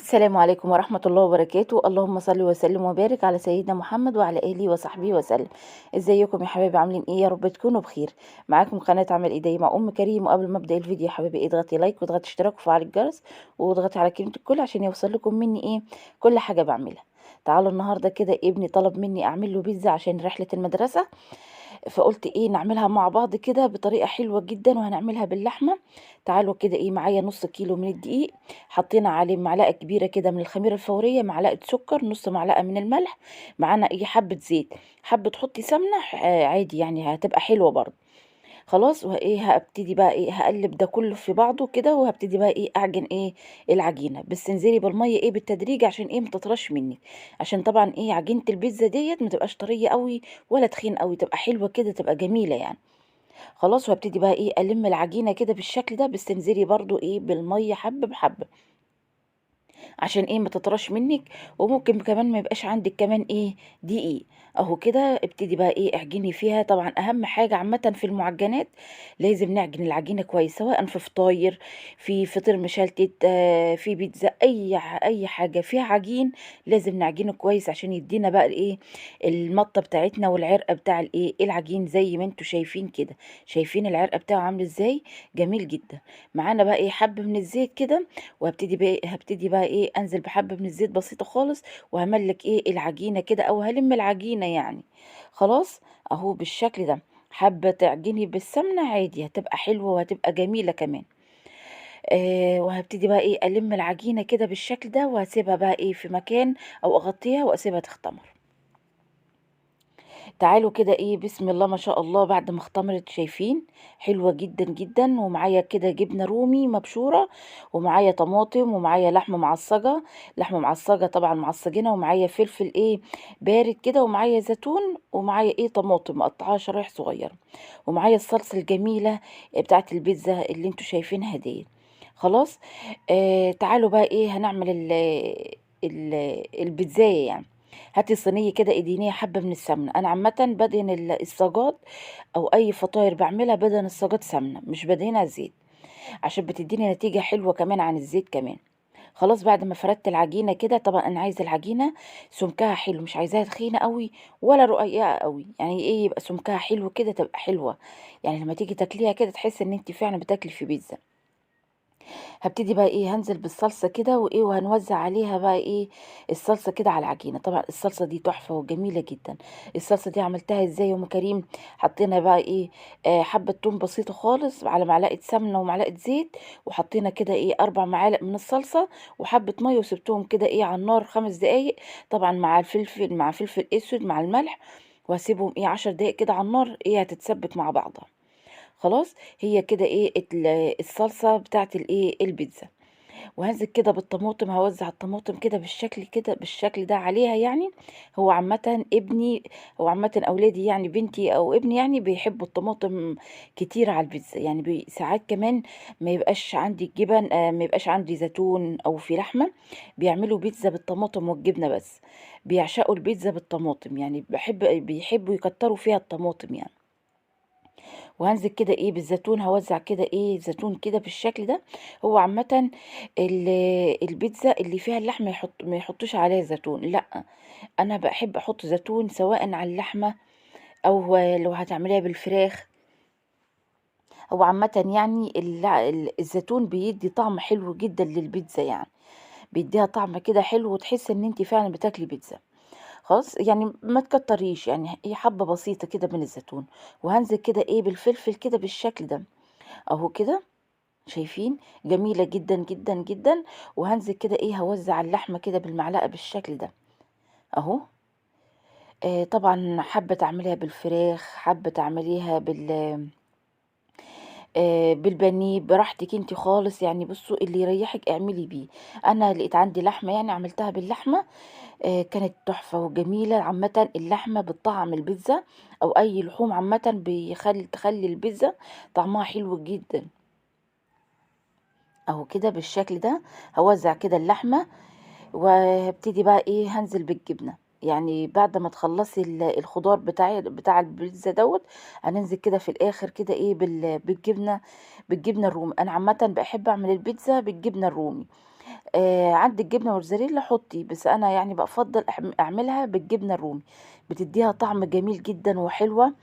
السلام عليكم ورحمة الله وبركاته. اللهم صل وسلم وبارك على سيدنا محمد وعلى آله وصحبه وسلم. ازيكم يا حبايبي؟ عاملين ايه؟ يا رب تكونوا بخير. معاكم قناة عمل ايدي مع ام كريم. وقبل ما ابدا الفيديو يا حبايبي اضغطي لايك واضغطي اشتراك وفعل الجرس واضغطي على كلمة الكل عشان يوصل لكم مني ايه كل حاجة بعملها. تعالوا النهارده كده ابني طلب مني اعمل له بيتزا عشان رحلة المدرسة، فقُلت إيه نعملها مع بعض كده بطريقة حلوة جدًا وهنعملها باللحمة. تعالوا كده إيه معايا نُص كيلو من الدقيق، حطينا عليه معلقة كبيرة كده من الخميرة الفورية، معلقة سكر، نُص معلقة من الملح، معانا إيه حبة زيت، حابة تحطي سمنة عادي يعني هتبقى حلوة برضه. خلاص وإيه هابتدي بقى إيه هاقلّب ده كلّه في بعضه كده، وهابتدي بقى إيه أعجن إيه العجينة، بس انزلي بالمَيّة إيه بالتدريج عشان إيه ما تطراش منِّك، عشان طبعًا إيه عجينة البيتزا ديّة ما تبقاش طرية أوي ولا تخينة أوي، تبقى حلوة كده تبقى جميلة يعني. خلاص وهابتدي بقى إيه ألِم العجينة كده بالشكل ده، بس انزلي برضه إيه بالمَيّة حبّة بحبّة. عشان إيه ما تطراش منِّك، وممكن كمان ما يبقاش عندِك كمان إيه دقيق، أهو كده ابتدي بقى إيه اعجني فيها. طبعًا أهم حاجة عامةً في المعجنات لازم نعجن العجينة كويس، سواء في فطاير، في فطير مشلتت، في بيتزا، أي حاجة فيها عجين لازم نعجنه كويس عشان يدّينا بقى الإيه المَطّة بتاعتنا والعرقة بتاع الإيه العجين زي ما أنتم شايفين كده. شايفين العرقة بتاعه عامل إزاي؟ جميل جدًا. معانا بقى إيه حبّة من الزيت كده، هابتدي بقى إيه أنزل بحبة من الزيت بسيطة خالص، وهاملّك إيه العجينة كده أو هالِم العجينة يعني. خلاص، أهو بالشكل ده. حابة تعجني بالسمنة عادي هتبقى حلوة وهتبقى جميلة كمان. وهابتدي بقى إيه ألِم العجينة كده بالشكل ده، وهاسيبها بقى إيه في مكان أو أغطّيها وأسيبها تختمر. تعالوا كده إيه بسم الله ما شاء الله بعد ما اختمرت شايفين حلوة جدًا، جدًا. ومعايا كده جبنة رومي مبشورة، ومعايا طماطم، ومعايا لحمة معصجة، لحمة معصجة طبعًا معصجينها، ومعايا فلفل إيه بارد كده، ومعايا زيتون، ومعايا إيه طماطم مقطعاها شرايح صغيرة، ومعايا الصلصة الجميلة بتاعة البيتزا اللي أنتم شايفينها ديّة. خلاص، تعالوا بقى إيه هنعمل ال البيتزاية يعني. هاتي صينية كده ادهنيها حبة من السمنة. أنا عامةً بادهن الصاجات أو أي فطاير باعملها بادهن الصاجات سمنة، مش بادهنها زيت، عشان بتديني نتيجة حلوة كمان عن الزيت كمان. خلاص بعد ما فردت العجينة كده، طبعًا أنا عايزة العجينة سمكها حلو، مش عايزاها تخينة أوي ولا رقيقة أوي، يعني إيه يبقى سمكها حلو كده تبقى حلوة، يعني لمّا تيجي تاكليها كده تحسي إن أنتِ فعلًا بتاكلي في بيتزا. هابتدي بقى إيه، هانزل بالصلصة كده وإيه، وهنوزّع عليها بقى إيه، الصلصة كده على العجينة. طبعًا الصلصة دي تحفة وجميلة جدًا. الصلصة دي عملتها إزاي يا أم كريم؟ حطينا بقى إيه، حبّة توم بسيطة خالص على معلقة سمنة ومعلقة زيت، وحطينا كده إيه 4 معالق من الصلصة وحبّة مَيّة وسِبتهم كده إيه على النار 5 دقايق، طبعًا مع الفلفل مع فلفل أسود مع الملح، وهاسيبهم إيه 10 دقايق كده على النار إيه هتتسبك مع بعضها. خلاص، هي كده إيه الصلصة بتاعة الإيه البيتزا. وهانزل كده بالطماطم، هاوزّع الطماطم كده بالشكل ده عليها يعني. هو عامةً ابني هو عامةً أولادي يعني بنتي أو ابني يعني بيحبوا الطماطم كتير على البيتزا، يعني ساعات كمان ما يبقاش عندي جبن، ما يبقاش عندي زيتون أو في لحمة، بيعملوا بيتزا بالطماطم والجبنة بس. بيعشقوا البيتزا بالطماطم، يعني بيحبوا يكتروا فيها الطماطم يعني. وهانزل كده إيه بالزيتون، هاوزّع كده إيه زيتون كده بالشكل ده. هو عامةً ال البيتزا اللي فيها اللحمة ما يحطّوش عليها زيتون، لأ، أنا باحب أحط زيتون سواء على اللحمة أو لو هتعمليها بالفراخ. هو عامةً يعني الزيتون بيدّي طعم حلو جدًا للبيتزا يعني، بيدّيها طعم كده حلو وتحسّي إن أنتِ فعلًا بتاكلي بيتزا. خلاص، يعني ما تكتّريش، يعني هي حبّة بسيطة كده من الزيتون. وهانزل كده إيه بالفلفل كده بالشكل ده، أهو كده. شايفين؟ جميلة جدًا، جدًا، جدًا. وهانزل كده إيه، هاوزّع اللحمة كده بالمعلقة بالشكل ده، أهو. طبعًا حابة تعمليها بالفراخ، حابة تعمليها بالبانيه، براحتك أنتِ خالص، يعني بُصّوا اللي يريحِك اعملي بيه. أنا لقيت عندي لحمة يعني عملتها باللحمة، كانت تحفة وجميلة. عامةً اللحمة بتطعّم البيتزا أو أي لحوم عامةً تخلّي البيتزا طعمها حلو جدًا. أهو كده بالشكل ده. هاوزّع كده اللحمة وهابتدي بقى إيه، هانزل بالجبنة، يعني بعد ما تخلّصي الخضار بتاع البيتزا دوّة، هننزل كده في الآخر كده إيه بالجبنة الرومي. أنا عامةً باحب أعمل البيتزا بالجبنة الرومي. عندِك جبنة موتزاريلا حطي، بس أنا يعني بافضّل أعملها بالجبنة الرومي، بتدّيها طعم جميل جدًا وحلوة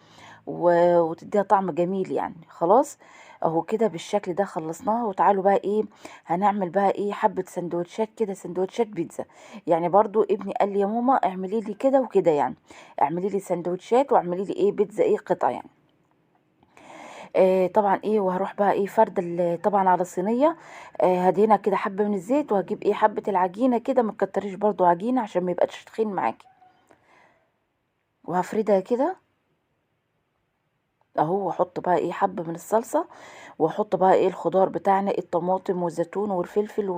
وتدّيها طعم جميل يعني. خلاص، أهو كده بالشكل ده خلّصناها، وتعالوا بقى إيه، هنعمل بقى إيه، حبّة ساندوتشات كده، ساندوتشات بيتزا. يعني برضه ابني قال لي: "يا ماما اعملي لي كده وكده يعني، اعملي لي ساندوتشات واعملي لي إيه، بيتزا إيه قطع يعني." طبعًا إيه، وهاروح بقى إيه فاردة طبعًا على صينية، هادهنها كده حبّة من الزيت، وهاجيب إيه، حبّة العجينة كده، ما تكتّريش برضه عجينة عشان ما يبقاش تخين معاكِ، وهافردها كده أهو، واحط بقى إيه حبة من الصلصة، واحط بقى إيه الخضار بتاعنا، الطماطم والزيتون والفلفل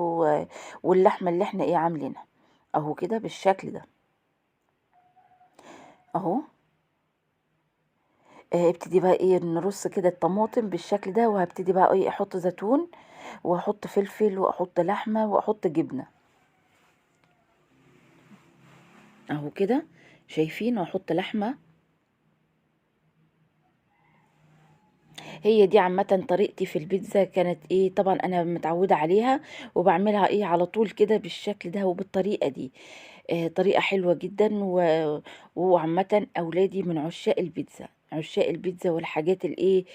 واللحمة اللي إحنا إيه عاملينها، أهو كده بالشكل ده، أهو. ابتدي بقى إيه نرص كده الطماطم بالشكل ده، وهابتدي بقى إيه أحط زيتون، وأحط فلفل، وأحط لحمة، وأحط جبنة، أهو كده شايفين، وأحط لحمة. هي دي عامةً طريقتي في البيتزا كانت إيه، طبعًا أنا متعودة عليها، وباعملها إيه على طول كده بالشكل ده وبالطريقة دي. طريقة حلوة جدًا وعامةً أولادي من عشاق البيتزا، عشاق البيتزا والحاجات الإيه،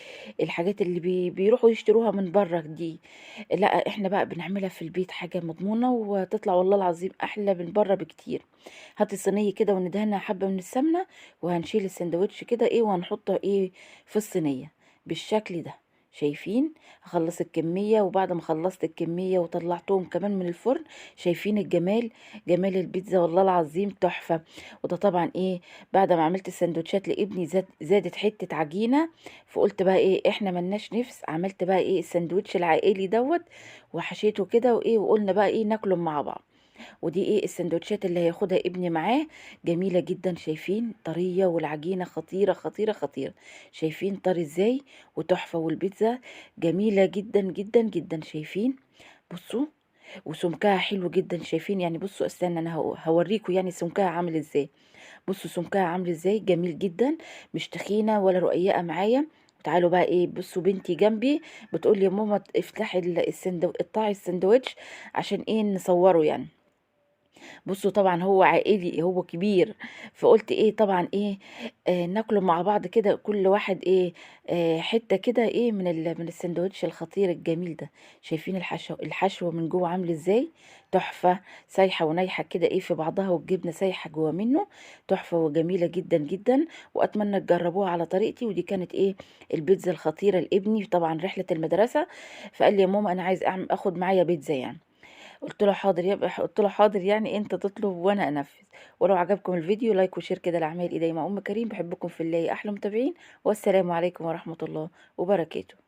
الحاجات اللي بيروحوا يشتروها من برّه دي. لأ، إحنا بقى بنعملها في البيت حاجة مضمونة وتطلع والله العظيم أحلى من برّه بكتير. هاتي صينية كده وندهنها حبة من السمنة، وهنشيل الساندوتش كده إيه وهنحطه إيه في الصينية بالشكل ده. شايفين؟ هاخلّص الكمية، وبعد ما خلّصت الكمية وطلّعتهم كمان من الفرن، شايفين الجمال؟ جمال البيتزا والله العظيم تحفة. وده طبعًا إيه، بعد ما عملت الساندوتشات لابني زادت حتّة عجينة، فقُلت بقى إيه، إحنا ما لناش نِفْس، عملت بقى إيه الساندوتش العائلي دوّة، وحشيته كده وإيه، وقُلنا بقى إيه ناكله مع بعض. ودي إيه الساندوتشات اللي هياخدها ابني معاه، جميلة جدًا شايفين، طرية والعجينة خطيرة، خطيرة، خطيرة. شايفين طري إزاي وتحفة، والبيتزا جميلة جدًا، جدًا، جدًا. شايفين؟ بُصّوا، وسمكها حلو جدًا. شايفين؟ يعني بُصّوا استنى أنا هاورّيكم يعني سمكها عامل إزاي. بُصّوا سمكها عامل إزاي، جميل جدًا، مش تخينة ولا رقيقة معايا. وتعالوا بقى إيه، بُصّوا بنتي جنبي بتقول لي: "يا ماما افتحي اقطعي الساندوتش عشان إيه نصوّره يعني." بُصّوا طبعًا هو عائلي، هو كبير، فقُلت إيه طبعًا إيه، ناكله مع بعض كده كل واحد إيه، حتّة كده إيه من الساندوتش الخطير الجميل ده. شايفين الحشو من جوّه عامل إزاي، تحفة، سايحة ونايحة كده إيه في بعضها، والجبنة سايحة جوّه منّه، تحفة وجميلة جدًا، جدًا. وأتمنى تجرّبوها على طريقتي. ودي كانت إيه، البيتزا الخطيرة لابني طبعًا رحلة المدرسة، فقال لي: "يا ماما أنا عايز آخُد معايا بيتزا يعني." قُلت له: "حاضر يعني أنت تطلب وأنا أنفّذ." ولو عجبكم الفيديو لايك وشير كده لأعمال إيديّا مع أم كريم، باحبكم في الله، أحلى متابعين، والسلام عليكم ورحمة الله وبركاته.